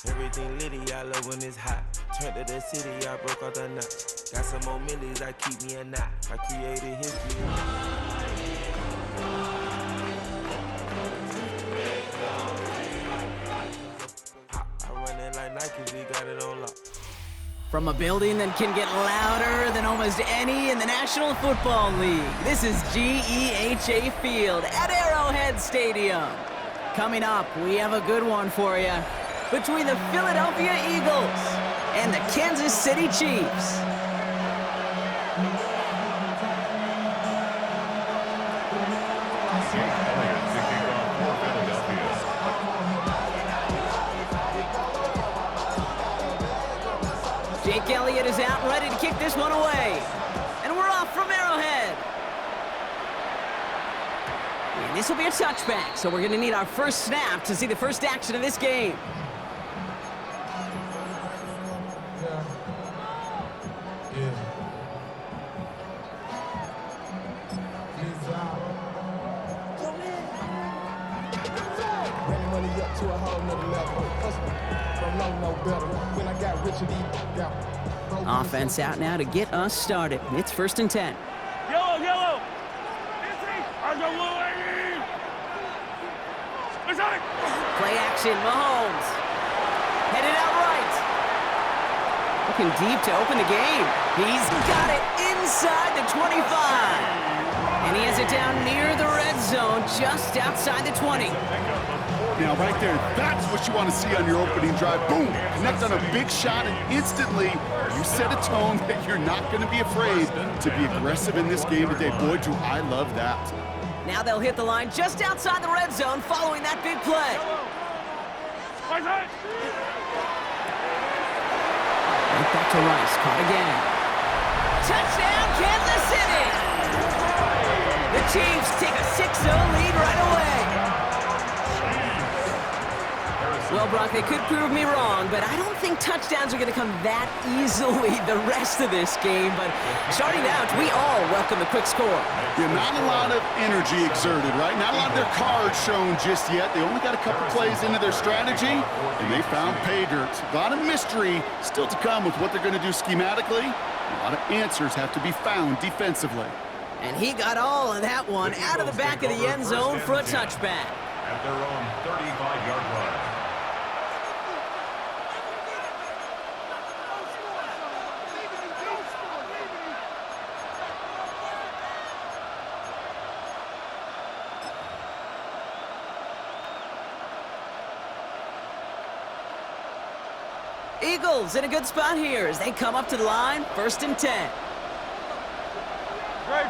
Everything litty, I love when it's hot. Turned to the city, I broke all the knots. Got some more millies, I keep me a knot. I created history. I run it like Nike, we got it on lock. From a building that can get louder than almost any in the National Football League, this is GEHA Field at Arrowhead Stadium. Coming up, we have a good one for you. Between the Philadelphia Eagles and the Kansas City Chiefs. Jake Elliott is out and ready to kick this one away. And we're off from Arrowhead. And this will be a touchback, so we're going to need our first snap to see the first action of this game. Offense out now to get us started. It's 1st and 10. Yellow! Play action, Mahomes. Headed out right. Looking deep to open the game. He's got it inside the 25. And he has it down near the red zone, just outside the 20. Now, right there, that's what you want to see on your opening drive. Boom! Connect on a big shot, and instantly you set a tone that you're not going to be afraid to be aggressive in this game today. Boy, do I love that. Now they'll hit the line just outside the red zone following that big play. Right back to Rice, caught again. Touchdown, Kansas City! The Chiefs take a 6-0 lead right away. Well, Brock, they could prove me wrong, but I don't think touchdowns are going to come that easily the rest of this game. But starting out, we all welcome a quick score. Yeah, not a lot of energy exerted, right? Not a lot of their cards shown just yet. They only got a couple plays into their strategy, and they found pay dirt. A lot of mystery still to come with what they're going to do schematically. A lot of answers have to be found defensively. And he got all of that one out of the back of the end zone for a touchback. At their own 35-yard line. Eagles in a good spot here as they come up to the line, 1st and 10. Great.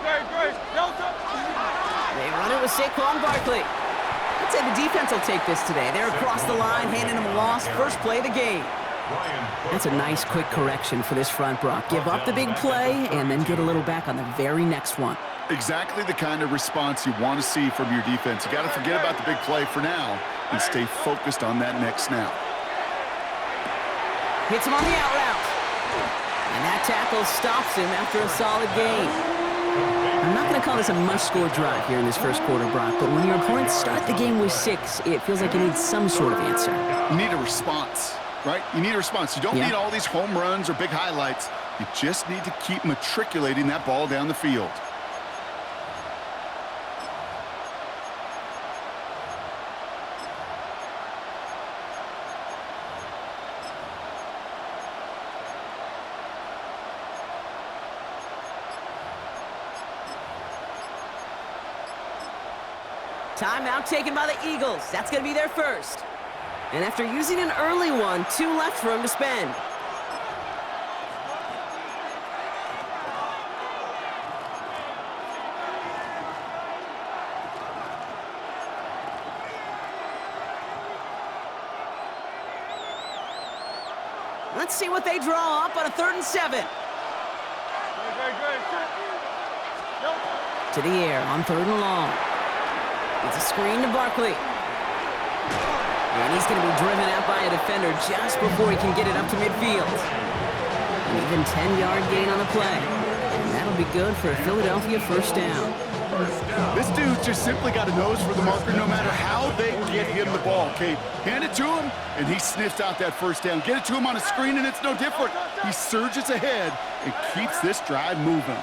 They run it with Saquon Barkley. I'd say the defense will take this today. They're across the line, handing them a loss, first play of the game. That's a nice quick correction for this front, Brock. Give up the big play and then get a little back on the very next one. Exactly the kind of response you want to see from your defense. You got to forget about the big play for now and stay focused on that next snap. Hits him on the out route. And that tackle stops him after a solid gain. I'm not going to call this a must-score drive here in this first quarter, Brock, but when your opponents start the game with 6, it feels like you need some sort of answer. You need a response, right? You need a response. You don't need all these home runs or big highlights. You just need to keep matriculating that ball down the field. Timeout taken by the Eagles. That's going to be their first. And after using an early one, 2 left for him to spend. Let's see what they draw up on a 3rd and 7. To the air on 3rd and long. It's a screen to Barkley. And he's going to be driven out by a defender just before he can get it up to midfield. An even 10-yard gain on the play. And that'll be good for a Philadelphia first down. This dude just simply got a nose for the marker no matter how they get him the ball, Kate. Hand it to him, and he sniffs out that first down. Get it to him on a screen, and it's no different. He surges ahead and keeps this drive moving.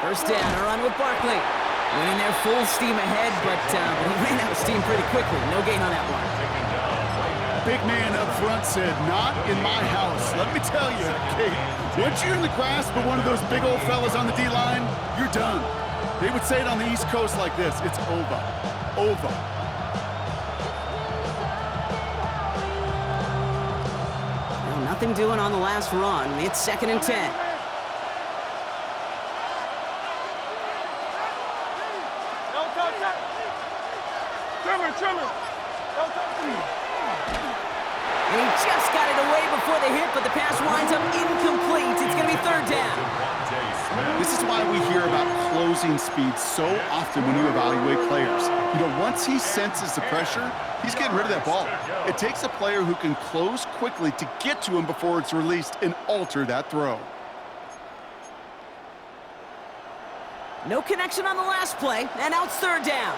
First down, a run with Barkley. Winning there full steam ahead, but he ran out of steam pretty quickly. No gain on that one. Big man up front said, "Not in my house." Let me tell you, Kate, once you're in the grasp of one of those big old fellas on the D-line, you're done. They would say it on the East Coast like this: it's over. Over. Well, nothing doing on the last run. It's 2nd and 10. And he just got it away before the hit, but the pass winds up incomplete. It's going to be 3rd down. This is why we hear about closing speed so often when you evaluate players. You know, once he senses the pressure, he's getting rid of that ball. It takes a player who can close quickly to get to him before it's released and alter that throw. No connection on the last play, and now it's 3rd down.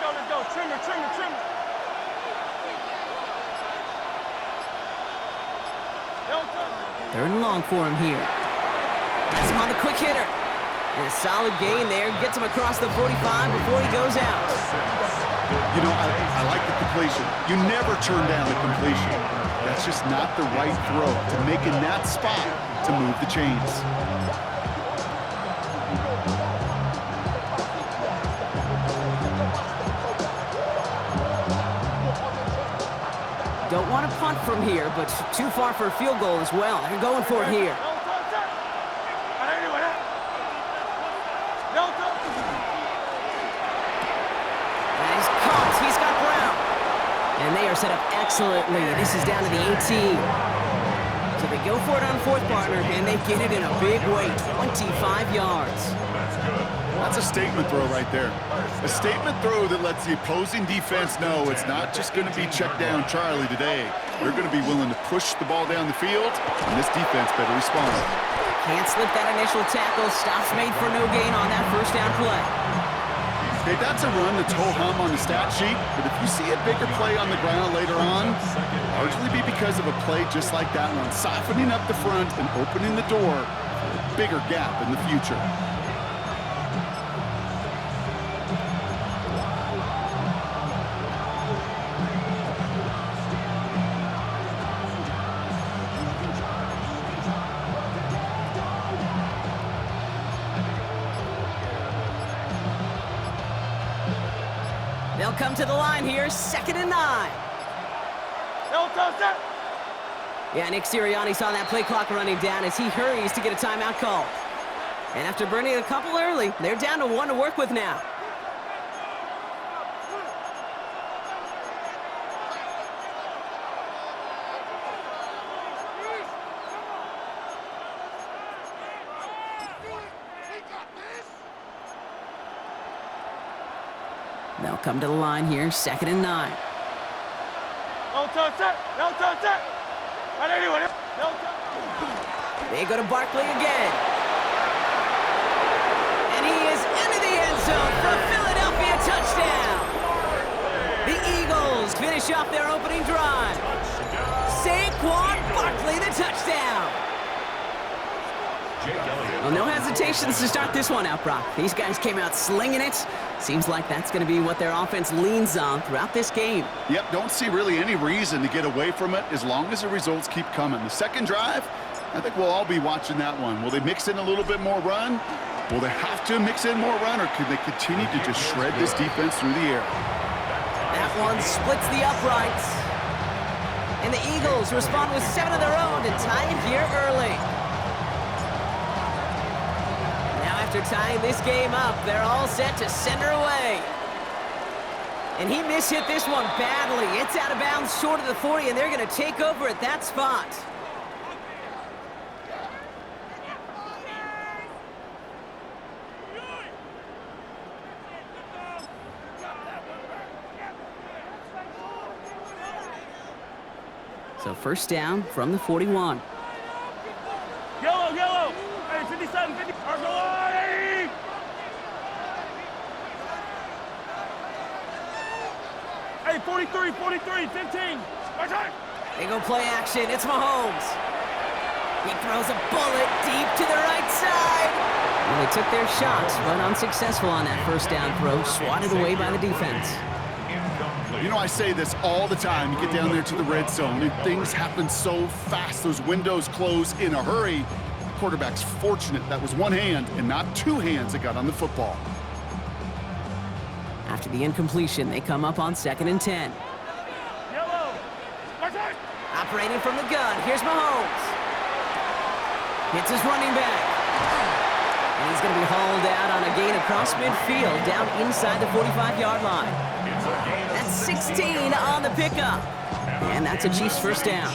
Let's go. Trimmer. 3rd and long for him here. Has him on the quick hitter. And a solid gain there. Gets him across the 45 before he goes out. You know, I like the completion. You never turn down the completion. That's just not the right throw to make in that spot to move the chains. Don't want to punt from here, but too far for a field goal as well. They're going for it here. And he's caught. He's got Brown. And they are set up excellently. This is down to the 18. So they go for it on 4th, partner, and they get it in a big way, 25 yards. That's a statement throw right there. A statement throw that lets the opposing defense know it's not just going to be check down Charlie today. They're going to be willing to push the ball down the field, and this defense better respond. Can't slip that initial tackle. Stops made for no gain on that first down play. Okay, that's a run that's ho-hum on the stat sheet, but if you see a bigger play on the ground later on, largely be because of a play just like that one, softening up the front and opening the door for a bigger gap in the future. They'll come to the line here, 2nd and 9. Yeah, Nick Sirianni saw that play clock running down as he hurries to get a timeout call. And after burning a couple early, they're down to 1 to work with now. They'll come to the line here, 2nd and 9. They go to Barkley again. And he is into the end zone for a Philadelphia touchdown. The Eagles finish off their opening drive. Saquon Barkley, the touchdown. Well, no hesitations to start this one out, Brock. These guys came out slinging it. Seems like that's going to be what their offense leans on throughout this game. Yep, don't see really any reason to get away from it as long as the results keep coming. The second drive, I think we'll all be watching that one. Will they mix in a little bit more run? Will they have to mix in more run, or could they continue to just shred this defense through the air? That one splits the uprights. And the Eagles respond with 7 of their own to tie it here early. After tying this game up, they're all set to send her away. And he mishit this one badly. It's out of bounds short of the 40, and they're going to take over at that spot. So first down from the 41. Yellow, yellow. Hey, 57, 50. Hey! Hey, 43, 43, 15. They go play action. It's Mahomes. He throws a bullet deep to the right side. And they took their shots, but unsuccessful on that first down throw, swatted away by the defense. You know, I say this all the time. You get down there to the red zone, and things happen so fast. Those windows close in a hurry. The quarterback's fortunate that was one hand and not two hands that got on the football. After the incompletion, they come up on 2nd and 10. Yellow. Operating from the gun, here's Mahomes. Hits his running back. And he's going to be hauled out on a gain across midfield, down inside the 45-yard line. That's 16 on the pickup. And that's a Chiefs first down.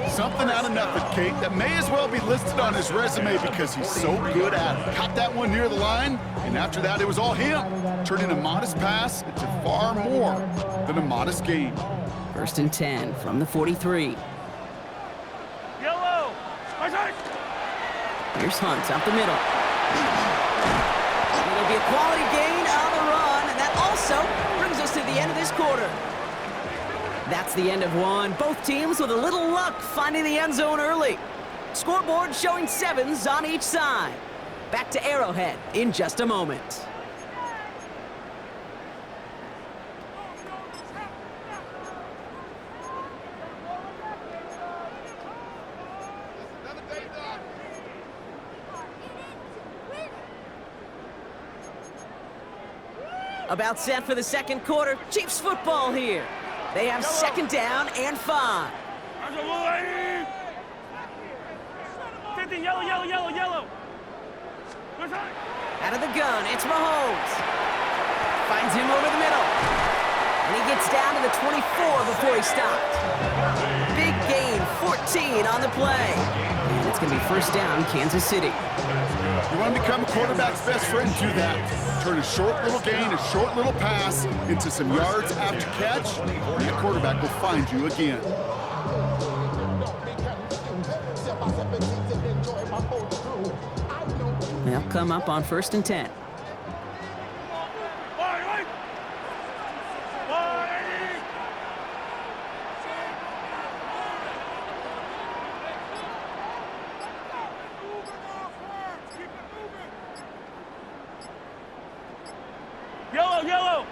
Something out of nothing, Kate, that may as well be listed on his resume because he's so good at it. Caught that one near the line, and after that, it was all him, turning a modest pass into far more than a modest gain. 1st and 10 from the 43. Yellow. Here's Hunt up the middle. It'll be a quality gain on the run, and that also brings us to the end of this quarter. That's the end of one. Both teams with a little luck finding the end zone early. Scoreboard showing 7s on each side. Back to Arrowhead in just a moment. About set for the second quarter. Chiefs football here. They have 2nd down and 5. 50, yellow, yellow, yellow, yellow. Out of the gun, it's Mahomes. Finds him over the middle. And he gets down to the 24 before he stopped. Big gain, 14 on the play. And it's going to be first down, Kansas City. You want to become a quarterback's best friend, do that. Turn a short little gain, a short little pass into some yards after catch, and the quarterback will find you again. They'll come up on 1st and 10. Yellow, yellow.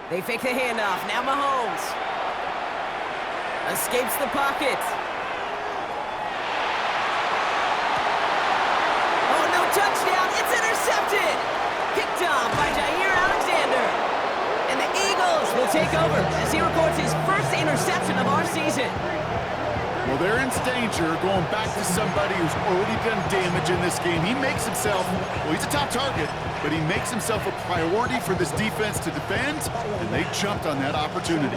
They fake the handoff. Now Mahomes escapes the pocket. Oh, no touchdown. It's intercepted. Picked off by Jair Alexander. And the Eagles will take over as he records his first interception of our season. Well, they're in danger going back to somebody who's already done damage in this game. He makes himself, well, he's a top target, but he makes himself a priority for this defense to defend, and they jumped on that opportunity.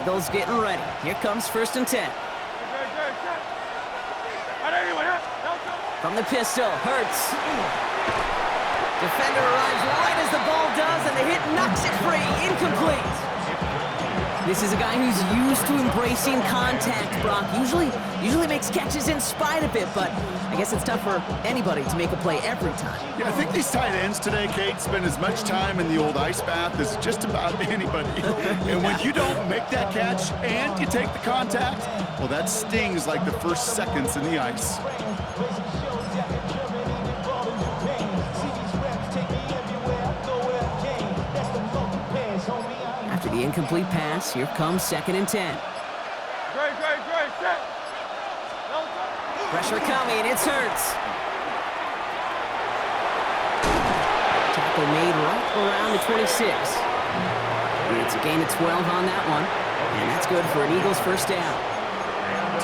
Eagles getting ready. Here comes 1st and 10. From the pistol, Hurts. Defender arrives right as the ball does, and the hit knocks it free. Incomplete. This is a guy who's used to embracing contact, Brock. Usually makes catches in spite of it, but I guess it's tough for anybody to make a play every time. Yeah, I think these tight ends today, Kate, spend as much time in the old ice bath as just about anybody. And when you don't make that catch and you take the contact, well, that stings like the first seconds in the ice. After the incomplete pass, here comes 2nd and 10. Pressure coming, it's Hurts. Tackle made right around the 26. It's a gain of 12 on that one, and that's good for an Eagles first down.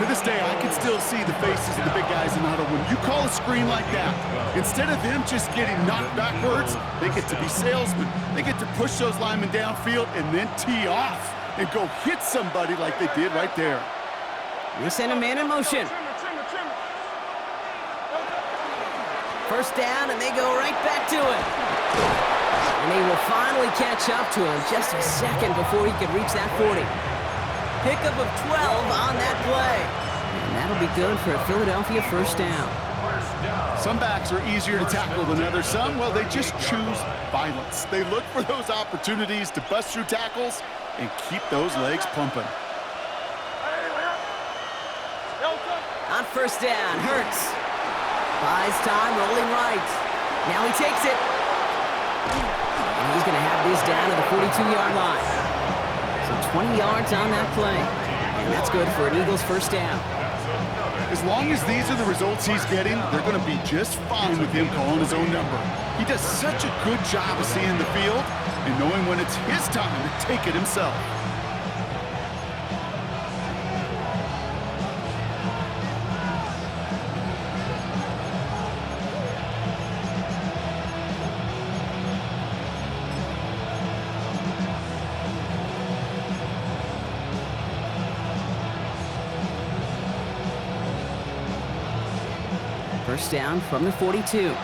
To this day, I can still see the faces of the big guys in the huddle. When you call a screen like that, instead of them just getting knocked backwards, they get to be salesmen. They get to push those linemen downfield and then tee off and go hit somebody like they did right there. We send a man in motion. First down, and they go right back to it. And they will finally catch up to him just a second before he could reach that 40. Pickup of 12 on that play. And that'll be good for a Philadelphia first down. Some backs are easier to tackle than others. Some, well, they just choose violence. They look for those opportunities to bust through tackles and keep those legs pumping. On first down, Hurts. Buys time, rolling right. Now he takes it. And he's going to have this down to the 42-yard line. So 20 yards on that play. And that's good for an Eagles first down. As long as these are the results he's getting, they're going to be just fine with him calling his own number. He does such a good job of seeing the field and knowing when it's his time to take it himself. First down from the 42.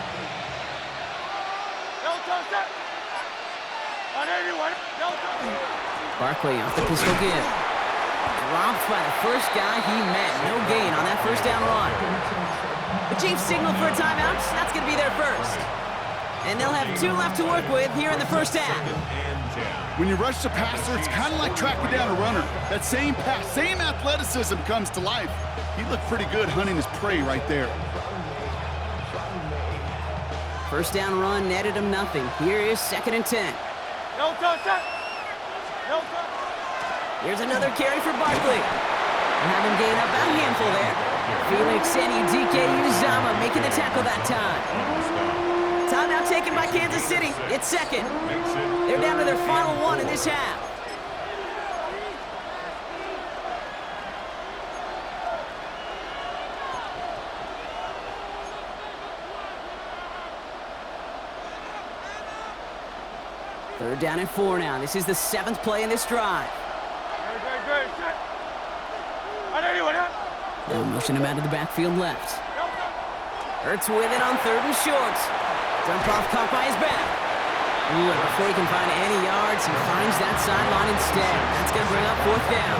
Barkley off the pistol give. Dropped by the first guy he met. No gain on that first down run. The Chiefs signal for a timeout. That's going to be their first. And they'll have 2 left to work with here in the first half. When you rush the passer, it's kind of like tracking down a runner. That same pass, same athleticism comes to life. He looked pretty good hunting his prey right there. First down run netted him nothing. Here is 2nd and 10. No touch. No touch. Here's another carry for Barkley. And have him gain up a handful there. Felix Uzama making the tackle that time. Timeout taken by Kansas City. It's 2nd. They're down to their final 1 in this half. Third down and 4 now. This is the 7th play in this drive. They'll motion him out of the backfield left. Hurts with it on 3rd and short. Dump off caught by his back. Ooh, and before he can find any yards, he finds that sideline instead. That's going to bring up 4th down.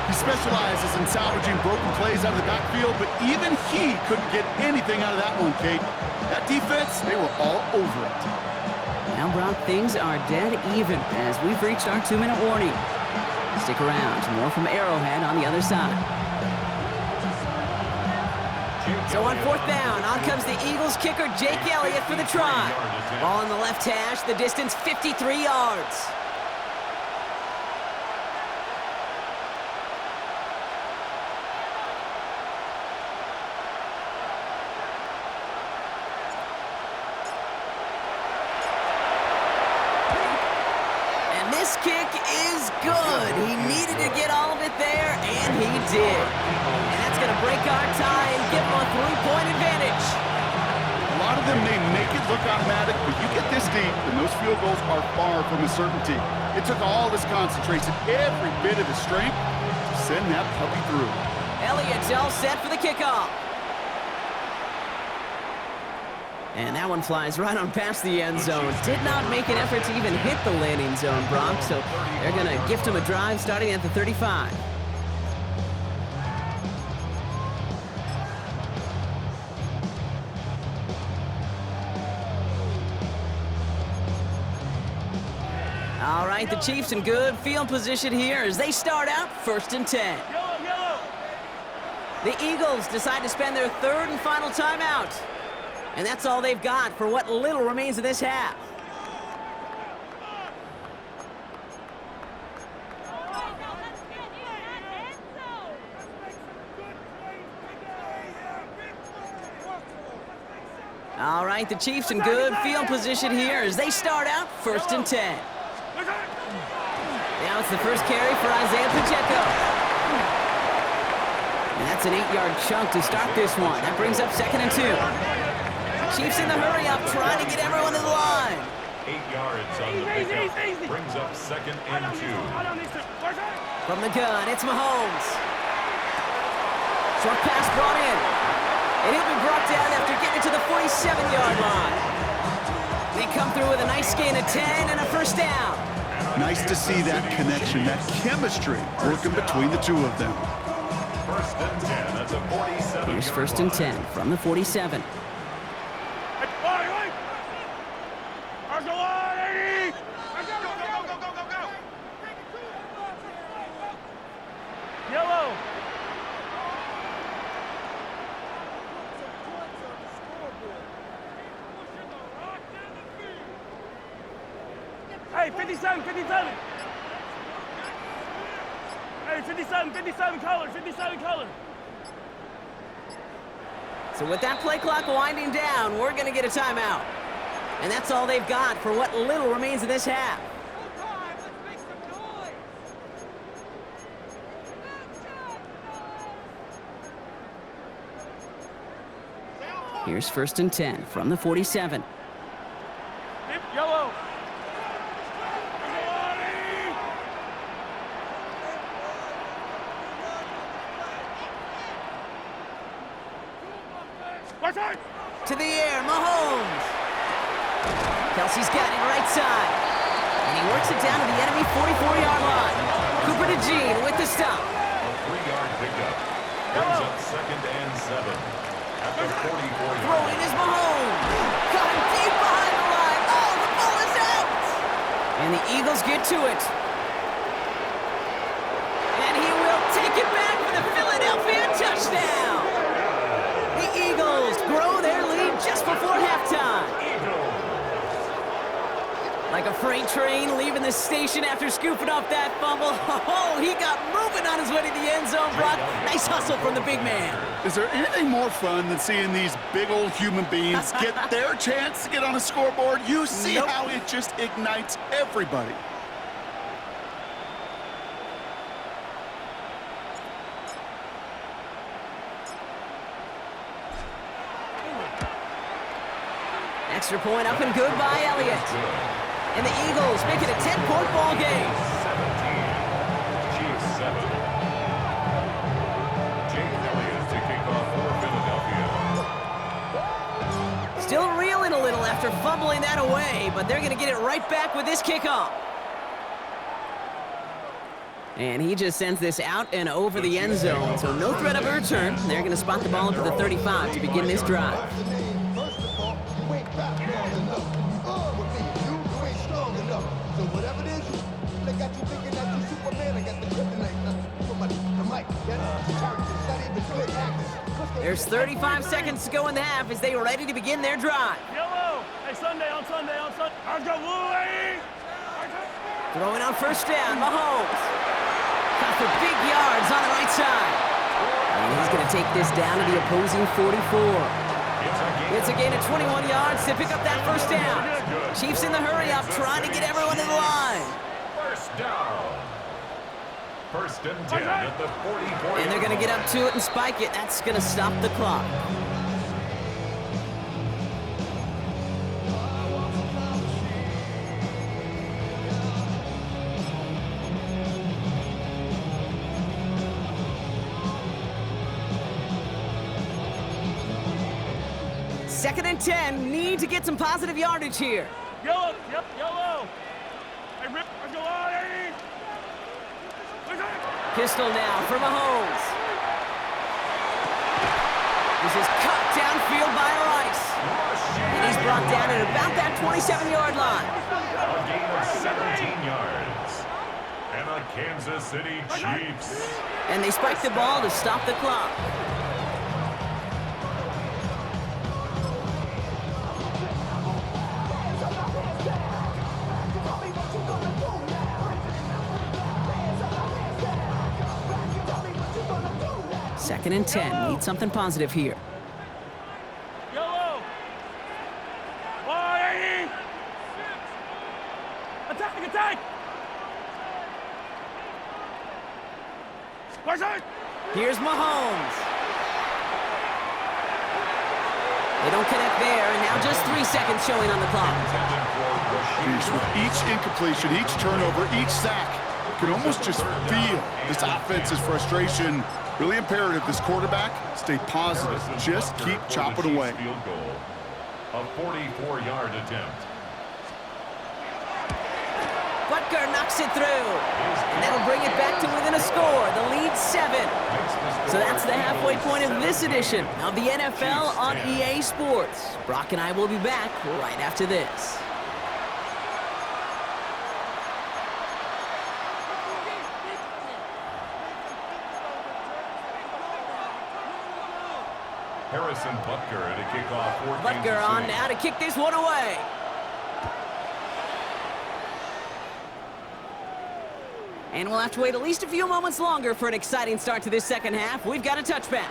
He specializes in salvaging broken plays out of the backfield, but even he couldn't get anything out of that one, Kate. That defense, they were all over it. Now, Brock, things are dead even as we've reached our 2-minute warning. Stick around. More from Arrowhead on the other side. So on 4th down, on comes the Eagles kicker, Jake Elliott, for the try. Ball in the left hash, the distance 53 yards. And this kick is good. He needed to get all of it there, and he did. And that's going to break our tie and give him a 3-point advantage. A lot of them may make it look automatic, but you get this deep, and those field goals are far from a certainty. It took all this concentration, every bit of his strength, to send that puppy through. Elliott's all set for the kickoff. And that one flies right on past the end zone. Did not make an effort to even hit the landing zone, Brock, so they're going to gift him a drive starting at the 35. All right, the Chiefs in good field position here as they start out 1st and 10. Yellow. The Eagles decide to spend their 3rd and final timeout. And that's all they've got for what little remains of this half. All right, the Chiefs in good field position here as they start out 1st and 10. Now it's the first carry for Isaiah Pacheco. And that's an 8-yard chunk to start this one. That brings up 2nd and 2. Chiefs in the hurry up, trying to get everyone to the line. 8 yards on the pickup. Brings up 2nd and 2. From the gun, it's Mahomes. Short pass brought in. And he'll be brought down after getting to the 47-yard line. They come through with a nice gain of 10 and a first down. Nice to see that connection, that chemistry working between the two of them. First and 10 at the 47. Here's first and 10 from the 47. Yellow. Hey, 57, 57. Hey, 57, 57 color, 57 color. So with that play clock winding down, we're going to get a timeout. And that's all they've got for what little remains of this half. Here's first and 10 from the 47. Yellow. To the air, Mahomes. Kelsey's got it right side. And he works it down to the enemy 44-yard line. Cooper to Jean with the stop. A 3-yard pickup. Brings up second and 7 at the 44-yard. Throwing is Mahomes. Got him deep behind the line. Oh, the ball is out. And the Eagles get to it. And he will take it back for the Philadelphia touchdown. The Eagles grow their lead just before halftime. Like a freight train leaving the station after scooping up that fumble. Oh, he got moving on his way to the end zone, Brock. Nice hustle from the big man. Is there anything more fun than seeing these big old human beings get their chance to get on a scoreboard? You see how it just ignites everybody. Extra point up and good by Elliott. And the Eagles make it a 10-point ball game. 17, Chiefs 7. Jake Elliott to kick off for Philadelphia. Still reeling a little after fumbling that away, but they're going to get it right back with this kickoff. And he just sends this out and over the end zone, so no threat of a return. They're going to spot the ball up to the 35 to begin this drive. There's 35 seconds to go in the half as they are ready to begin their drive. Yellow. Hey, Sunday, on Sunday. I'll go blue. Throwing on first down, Mahomes. Got for big yards on the right side. And he's going to take this down to the opposing 44. It's a gain of 21 yards to pick up that first down. Chiefs in the hurry up, trying to get everyone in the line. First down. First and 10 at the 44. And they're going to get up to it and spike it. That's going to stop the clock. Second and 10, need to get some positive yardage here. Yellow. Yep, yellow. Hey, Rip, let's go on. Pistol now for Mahomes. This is cut downfield by Rice. And he's brought down at about that 27-yard line. A gain of 17 yards. And the Kansas City Chiefs. And they spike the ball to stop the clock. Second and 10. Need something positive here. Yellow. Why? Attack. Watch out. Here's Mahomes. They don't connect there, and now just 3 seconds showing on the clock. With each incompletion, each turnover, each sack, you can almost just feel this offense's frustration. Really imperative this quarterback stay positive. Just keep chopping away. Field goal. A 44-yard attempt. But Butker knocks it through. And that'll bring it back to within a score. The lead's 7. So that's the halfway point of this edition of the NFL on EA Sports. Brock and I will be back right after this. Harrison Butker at a kickoff for Butker Kansas on City. now to kick this one away. And we'll have to wait at least a few moments longer for an exciting start to this second half. We've got a touchback.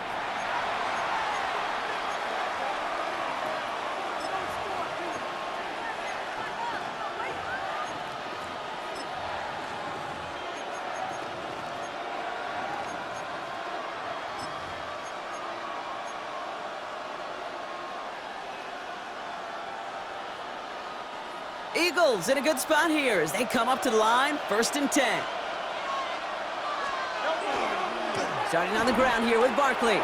Eagles in a good spot here as they come up to the line, 1st and 10. Starting on the ground here with Barkley.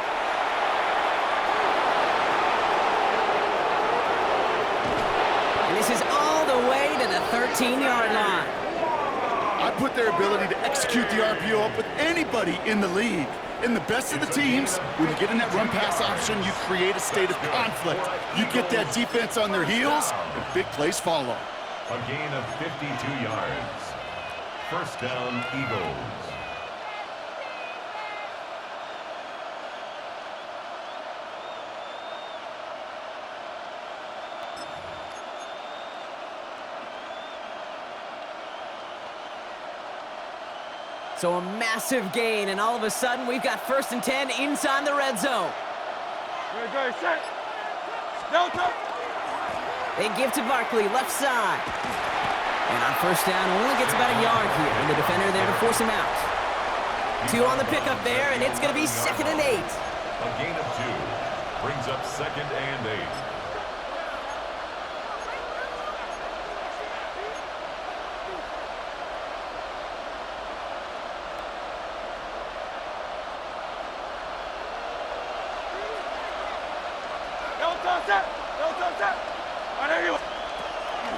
And this is all the way to the 13-yard line. I put their ability to execute the RPO up with anybody in the league. In the best of the teams, when you get in that run-pass option, you create a state of conflict. You get that defense on their heels, and big plays follow. A gain of 52 yards. 1st down, Eagles. So a massive gain, and all of a sudden, we've got 1st and 10 inside the red zone. Good, set. Delta. They give to Barkley, left side. And on 1st down, only gets about a yard here, and the defender there to force him out. 2 on the pickup there, and it's going to be 2nd and 8. A gain of 2. Brings up 2nd and 8.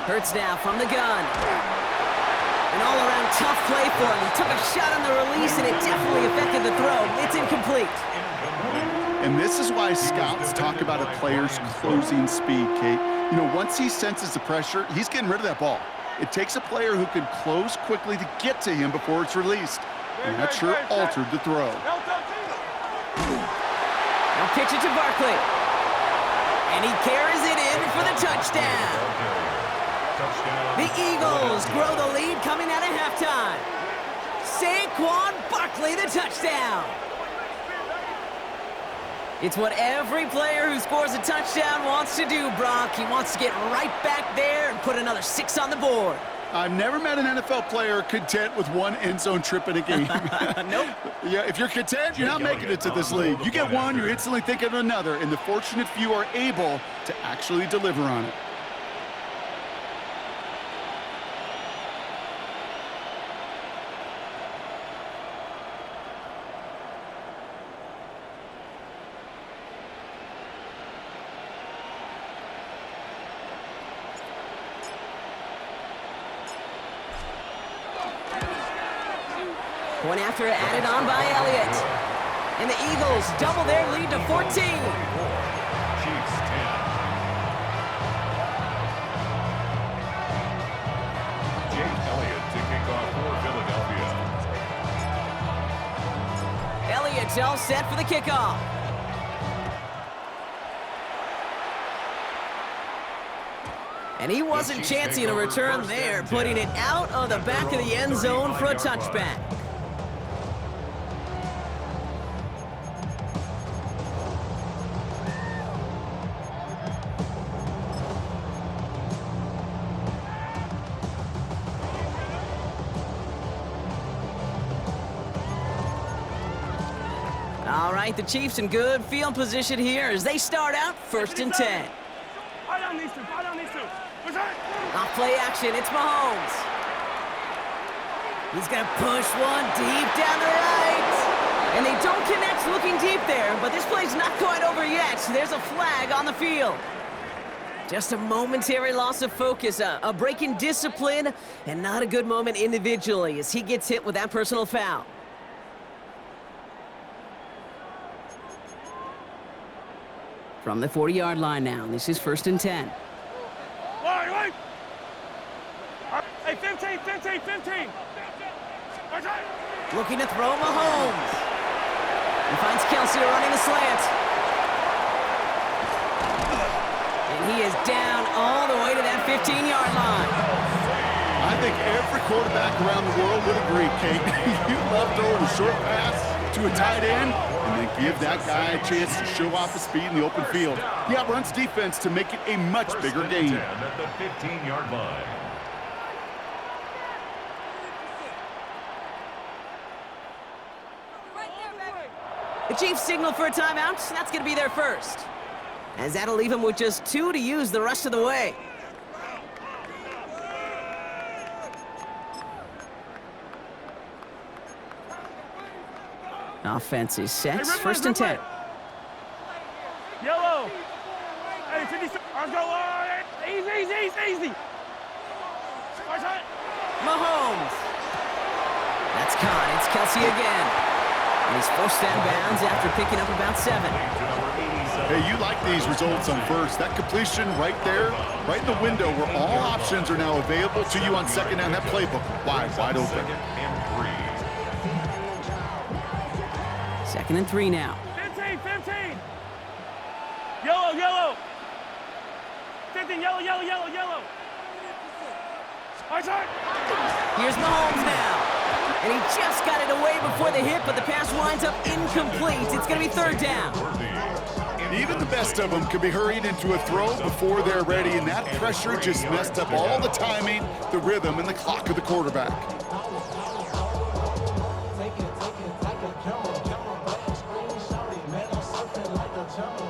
Hurts now from the gun. An all-around tough play for him. He took a shot on the release, and it definitely affected the throw. It's incomplete. And this is why scouts talk about a player's closing speed, Kate. You know, once he senses the pressure, he's getting rid of that ball. It takes a player who can close quickly to get to him before it's released. And that sure altered the throw. Now pitch it to Barkley. And he carries it in for the touchdown. The Eagles grow the lead coming out of halftime. Saquon Barkley, the touchdown. It's what every player who scores a touchdown wants to do, Brock. He wants to get right back there and put another 6 on the board. I've never met an NFL player content with one end zone trip in a game. Nope. Yeah, if you're content, you're not making it to this league. You get one, you're instantly thinking of another, and the fortunate few are able to actually deliver on it. Point after added on by Elliott. And the Eagles double their lead to 14. Chiefs 10. Jake Elliott to kick off for Philadelphia. Elliott's all set for the kickoff. And he wasn't chancing a return there, putting it out of the back of the end zone for a touchback. All right, the Chiefs in good field position here as they start out 1st and 10. Off play action, it's Mahomes. He's gonna push one deep down the right. And they don't connect looking deep there, but this play's not quite over yet. There's a flag on the field. Just a momentary loss of focus, a break in discipline, and not a good moment individually as he gets hit with that personal foul. From the 40-yard line now, this is 1st and 10. Wait. Hey, 15. Looking to throw Mahomes. He finds Kelsey running a slant. And he is down all the way to that 15-yard line. I think every quarterback around the world would agree, Kate. You love throwing a short pass to a tight end and then give that guy a chance to show off his speed in the open field. Yeah, runs defense to make it a much bigger game. At the 15-yard line. The Chiefs signal for a timeout. That's going to be their first, as that'll leave him with just 2 to use the rest of the way. Offense is set. 1st and 10. Yellow. Hey, 50. Let's go. Easy. Mahomes. That's caught. It's Kelsey again. And he's forced out of bounds after picking up about 7. Hey, you like these results on first. That completion right there, right in the window where all options are now available to you on second down. That playbook wide open. 2nd and 3 now. 15. Yellow. 15, yellow. Here's Mahomes now. And he just got it away before the hit, but the pass winds up incomplete. It's going to be 3rd down. Even the best of them can be hurried into a throw before they're ready, and that pressure just messed up all the timing, the rhythm, and the clock of the quarterback.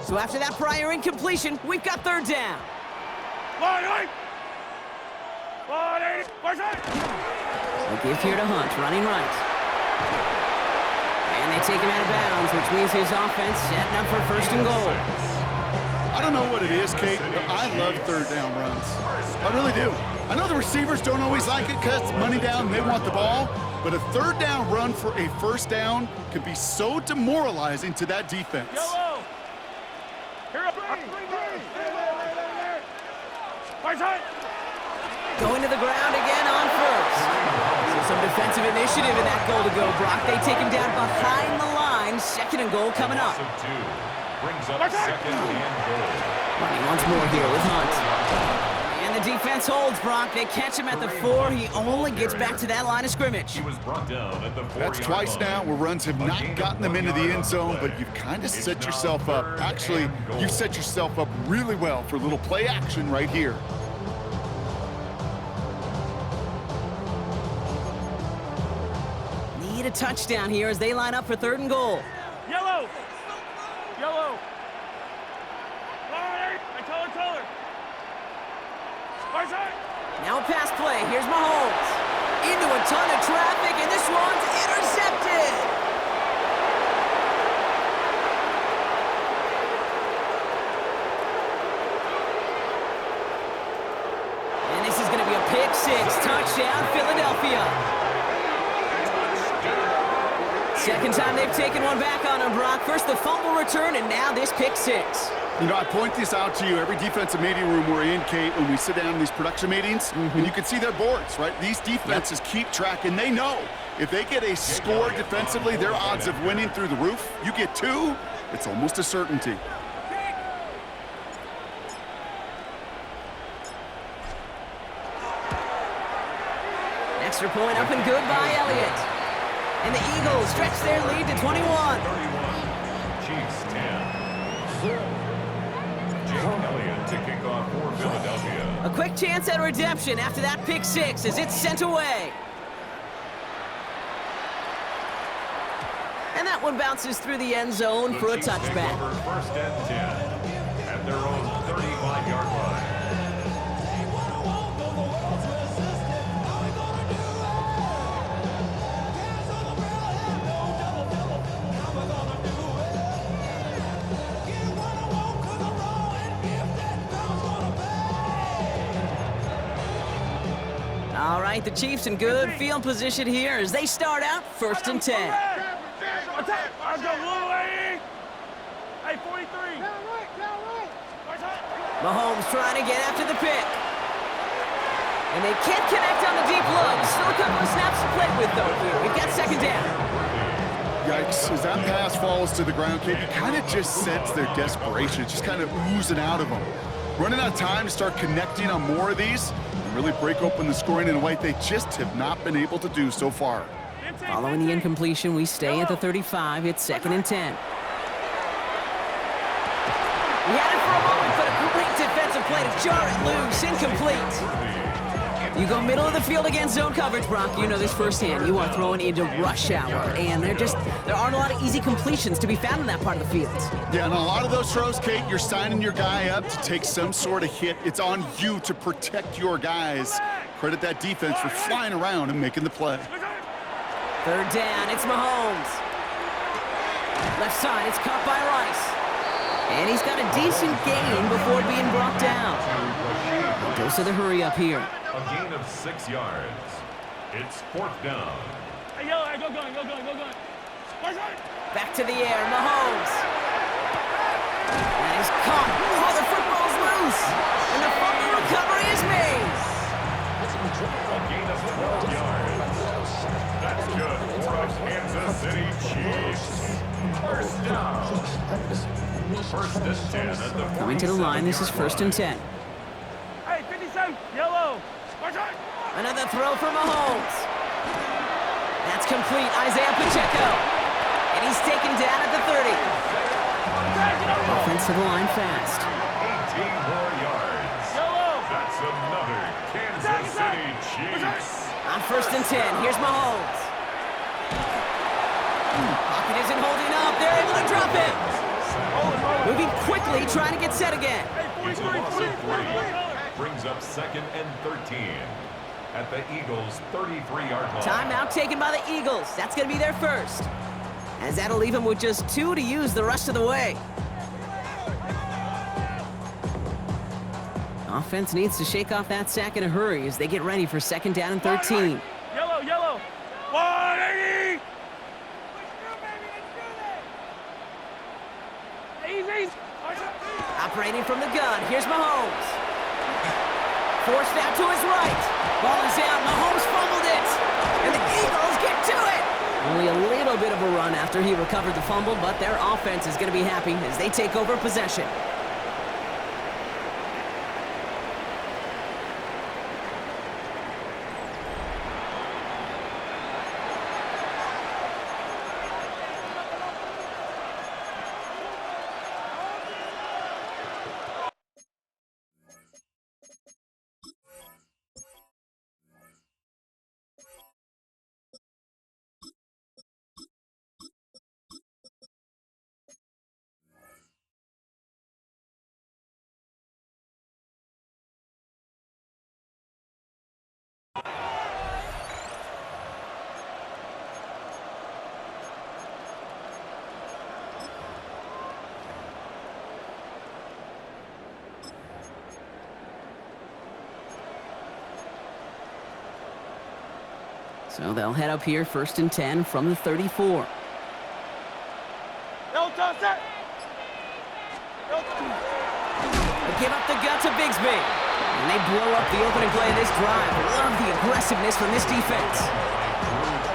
So after that prior incompletion, we've got 3rd down. A give here to Hunt, running right. And they take him out of bounds, which means his offense setting up for 1st and goal. I don't know what it is, Kate, but I love 3rd down runs. I really do. I know the receivers don't always like it because it's money down and they want the ball, but a 3rd down run for a 1st down can be so demoralizing to that defense. Yellow. Going to the ground again on 1st. So some defensive initiative in that goal to go, Brock. They take him down behind the line. 2nd and goal coming up. Brings up 2nd and goal. Running once more here with Hunt. And the defense holds, Brock. They catch him at the 4. He only gets back to that line of scrimmage. He was brought down at the 4-yard That's twice now where runs have not gotten them into the end zone, but you've kind of set yourself up. Actually, you set yourself up really well for a little play action right here. Need a touchdown here as they line up for 3rd and goal. Yellow. Taller. Now a pass play. Here's Mahomes. Into a ton of traffic, and this one's intercepted. And this is going to be a pick 6. Touchdown, Philadelphia. 2nd time they've taken one back on him, Brock. First the fumble return, and now this pick 6. You know, I point this out to you every defensive meeting room we're in, Kate, when we sit down in these production meetings, and you can see their boards, right? These defenses keep track, and they know if they get a score defensively, their odds of winning through the roof. You get 2, it's almost a certainty. Extra point up and good by Elliott. And the Eagles stretch their lead to 21. 31. Chiefs 10. Elliott to kick off for Philadelphia. A quick chance at redemption after that pick 6 as it's sent away. And that one bounces through the end zone for a touchback. 1st and 10 at their own 35-yard line. right, the Chiefs in good field position here as they start out 1st and 10. Attack! Let's go, Louie! Hey, 43! Mahomes trying to get after the pick. And they can't connect on the deep look. Still a couple of snaps to play with, though, here. We've got 2nd down. Yikes, as that pass falls to the ground, Kate, you kind of just sense their desperation. It's just kind of oozing out of them. Running out of time to start connecting on more of these and really break open the scoring in a way they just have not been able to do so far. Following the incompletion, we stay at the 35. It's 2nd and 10. He had it for a moment, but a great defensive play to jar it loose. Incomplete. You go middle of the field against zone coverage, Brock. You know this firsthand. You are throwing into rush hour, and there aren't a lot of easy completions to be found in that part of the field. Yeah, and a lot of those throws, Kate, you're signing your guy up to take some sort of hit. It's on you to protect your guys. Credit that defense for flying around and making the play. 3rd down, it's Mahomes. Left side, it's caught by Rice. And he's got a decent gain before being brought down. Goes to the hurry up here. A gain of 6 yards. It's 4th down. Hey, yo, hey, go gun. Back to the air, Mahomes. And he's caught. Oh, the football's loose. And the fumble recovery is made. A gain of 12 yards. That's good for a Kansas City Chiefs. 1st down. 1st and 10 at the Coming to the line, this is 1st and 10. Hey, 57, yellow. Another throw for Mahomes. That's complete. Isaiah Pacheco. And he's taken down at the 30. Offense to the line fast. 18 more yards. That's another Kansas City Chiefs. On 1st and 10, here's Mahomes. Pocket isn't holding up. They're able to drop him. Moving quickly, trying to get set again. It's a loss of 3. Brings up 2nd and 13 at the Eagles' 33-yard line. Timeout taken by the Eagles. That's going to be their first. As that'll leave them with just 2 to use the rest of the way. Offense needs to shake off that sack in a hurry as they get ready for 2nd down and 13. Yellow. 180. Easy. Operating from the gun, here's Mahomes. Forced out to his right. Ball is out, Mahomes fumbled it. And the Eagles get to it. Only a little bit of a run after he recovered the fumble, but their offense is going to be happy as they take over possession. So they'll head up here 1st and 10 from the 34. They give up the gut to Bigsby. And they blow up the opening play of this drive. Love the aggressiveness from this defense.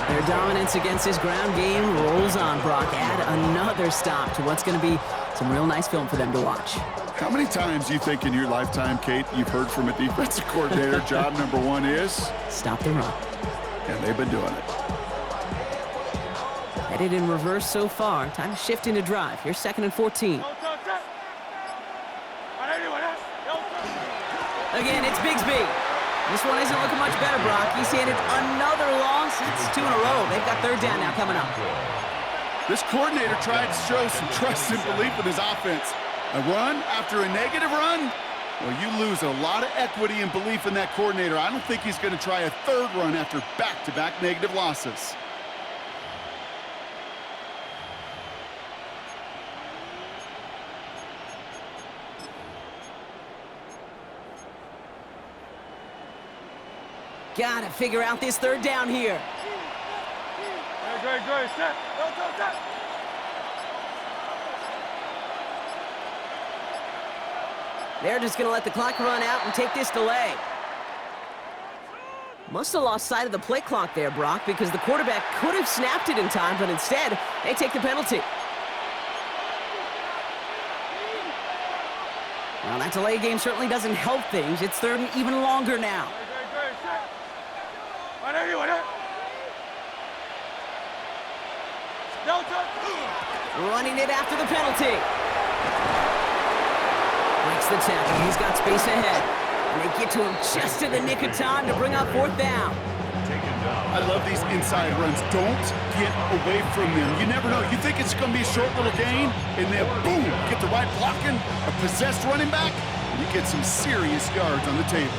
Their dominance against this ground game rolls on, Brock. Add another stop to what's going to be some real nice film for them to watch. How many times do you think in your lifetime, Kate, you've heard from a defensive coordinator, job number 1 is? Stop the run. And they've been doing it. Headed in reverse so far. Time to shift into drive. Here's 2nd and 14. Again, it's Bigsby. This one isn't looking much better, Brock. He's handed another loss. That's 2 in a row. They've got 3rd down now coming up. This coordinator tried to show some trust and belief in his offense. A run after a negative run? Well, you lose a lot of equity and belief in that coordinator. I don't think he's going to try a 3rd run after back-to-back negative losses. Gotta figure out this third down here. Good. Set. Go. They're just going to let the clock run out and take this delay. Must have lost sight of the play clock there, Brock, because the quarterback could have snapped it in time, but instead, they take the penalty. Well, that delay game certainly doesn't help things. It's third and even longer now. Good. Set. Right there. Running it after the penalty. Breaks the tackle. He's got space ahead. And they get to him just in the nick of time to bring up fourth down. I love these inside runs. Don't get away from them. You never know. You think it's going to be a short little gain, and then boom, get the right blocking, a possessed running back, and you get some serious yards on the table.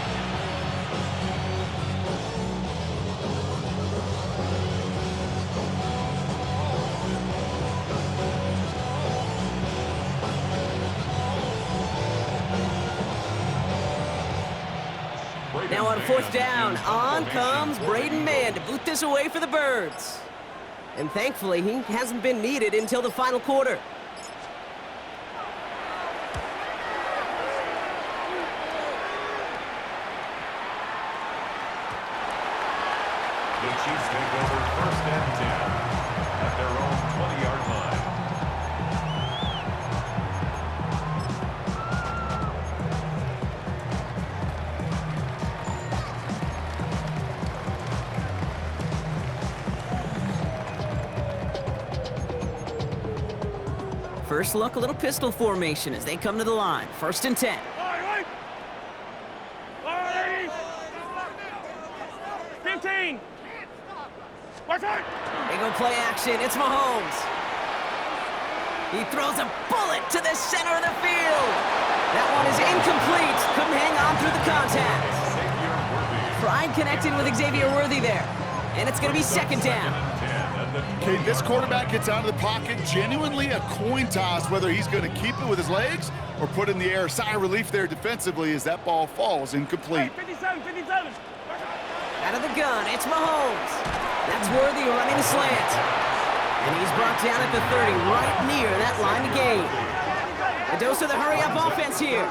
Now on fourth down, on comes Braden Mann to boot this away for the Birds. And thankfully, he hasn't been needed until the final quarter. The Chiefs take over first and 10 at their own 20-yard line. First look, a little pistol formation as they come to the line. First and 10. 15. Watch out. They go play action. It's Mahomes. He throws a bullet to the center of the field. That one is incomplete. Couldn't hang on through the contact. Pride connecting with Xavier Worthy there. And it's going to be second down. Okay, this quarterback gets out of the pocket, genuinely a coin toss whether he's going to keep it with his legs or put it in the air. Sigh of relief there defensively as that ball falls incomplete. 57. Out of the gun, it's Mahomes. That's Worthy running a slant. And he's brought down at the 30, right near that line to gain. A dose of the hurry-up offense here.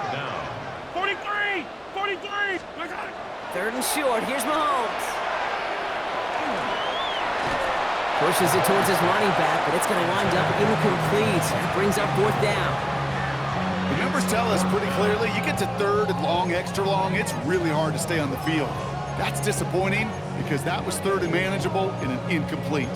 43. Third and short, here's Mahomes. Pushes it towards his running back, but it's going to wind up incomplete. That brings up fourth down. The numbers tell us pretty clearly, you get to third and long, extra long, it's really hard to stay on the field. That's disappointing because that was third and manageable and an incomplete.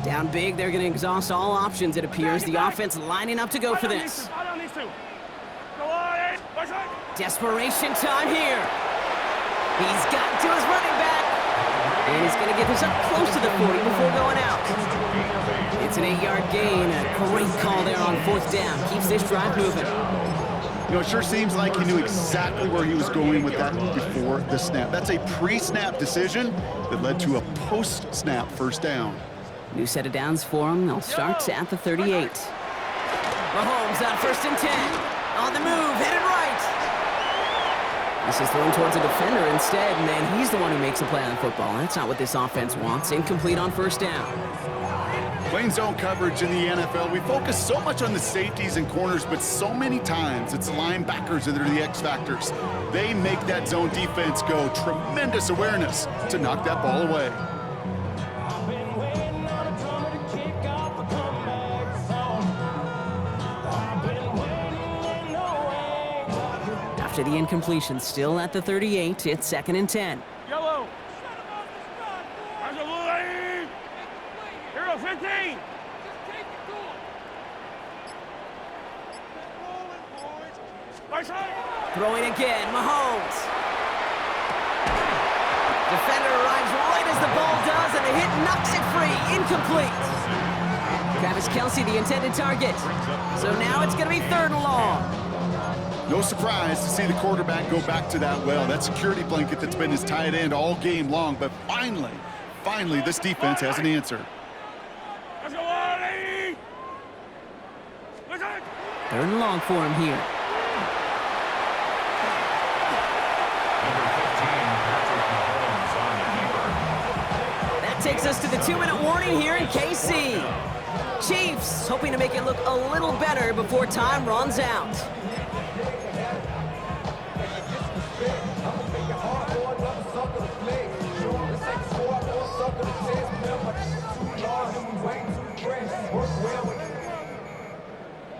Down big, they're going to exhaust all options, it appears. The offense lining up to go for this. Desperation time here. He's got to his running back. And he's going to get this up close to the 40 before going out. It's an 8-yard gain. A great call there on fourth down. Keeps this drive moving. You know, it sure seems like he knew exactly where he was going with that before the snap. That's a pre-snap decision that led to a post-snap first down. New set of downs for him. They'll start at the 38. Mahomes on first and 10. On the move, headed right. This is thrown towards a defender instead, and then he's the one who makes a play on the football. That's not what this offense wants. Incomplete on first down. Playing zone coverage in the NFL, we focus so much on the safeties and corners, but so many times it's linebackers that are the X factors. They make that zone defense go. Tremendous awareness to knock that ball away. After the incompletion, still at the 38, it's second and 10. Yellow. Hero 15. Throwing again, Mahomes. Defender arrives right as the ball does, and the hit knocks it free. Incomplete. Travis Kelce, the intended target. So now it's going to be third and long. No surprise to see the quarterback go back to that well. That security blanket that's been his tight end all game long. But finally, this defense has an answer. Let's go, Wally! Third and long for him here. Number 15, Patrick Mahomes on the keeper. That takes us to the 2-minute warning here in KC. Chiefs hoping to make it look a little better before time runs out.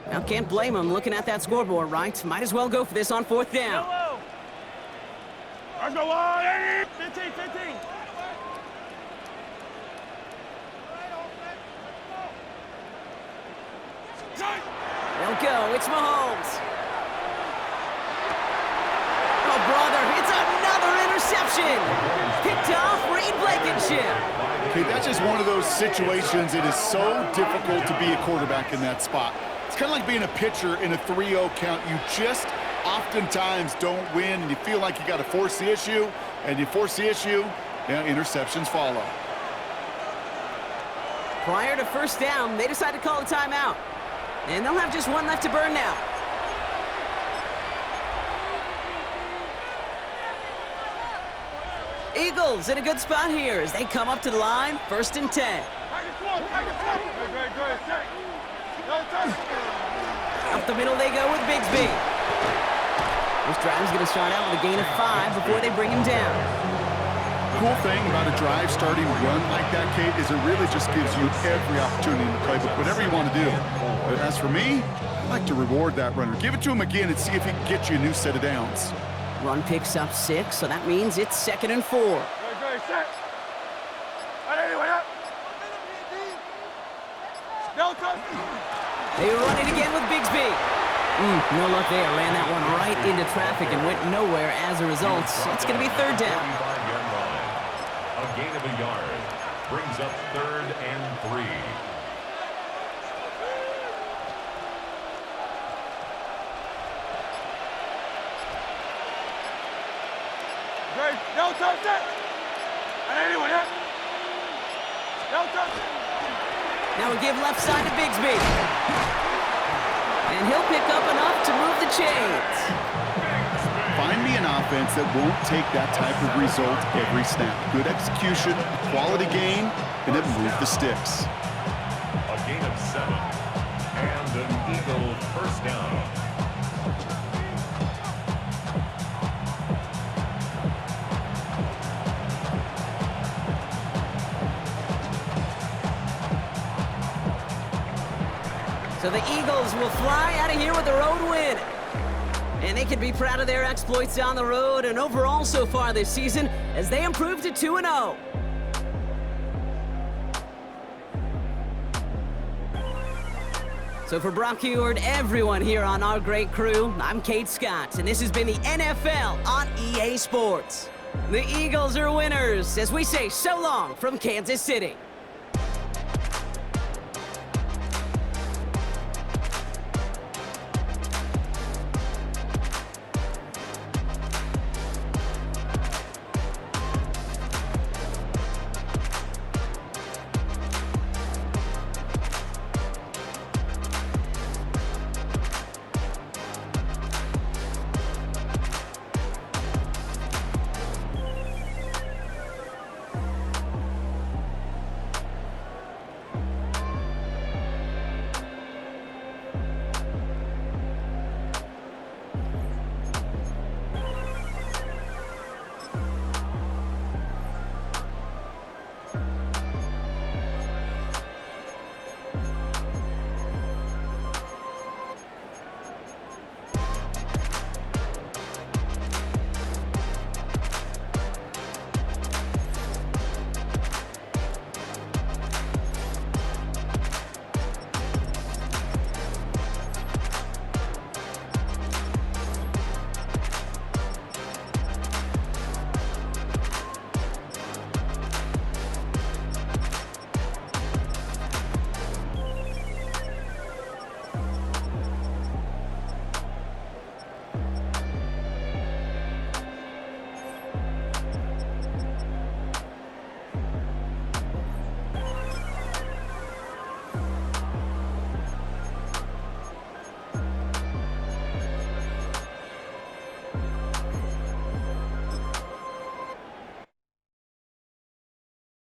Now, can't blame him looking at that scoreboard, right? Might as well go for this on 4th down. Let's go on. 15, 15. They'll go. It's Mahomes. Oh, brother, it's another interception. Picked off Reed Blankenship. Okay, that's just one of those situations. It is so difficult to be a quarterback in that spot. It's kind of like being a pitcher in a 3-0 count. You just oftentimes don't win, and you feel like you got to force the issue, and you force the issue, interceptions follow. Prior to 1st down, they decide to call a timeout. And they'll have just one left to burn now. Eagles in a good spot here as they come up to the line, 1st and 10. Up the middle they go with Bigsby. This drive's going to start out with a gain of 5 before they bring him down. Cool thing about a drive starting run like that, Kate, is it really just gives you every opportunity in the playbook, whatever you want to do. But as for me, I like to reward that runner. Give it to him again and see if he can get you a new set of downs. Run picks up 6, so that means it's 2nd and 4. They run it again with Bigsby. No luck there. Ran that one right into traffic and went nowhere as a result. So it's going to be 3rd down. A gain of a yard brings up 3rd and 3. No touchdown. No touchdown. Now we give left side to Bigsby. And he'll pick up enough to move the chains. Find me an offense that won't take that type of result every snap. Good execution, quality game, and it moved the sticks. A gain of 7. And an Eagle 1st down. So the Eagles will fly out of here with a road win. And they can be proud of their exploits on the road and overall so far this season as they improve to 2-0. So for Brock Heward, everyone here on our great crew, I'm Kate Scott, and this has been the NFL on EA Sports. The Eagles are winners as we say so long from Kansas City.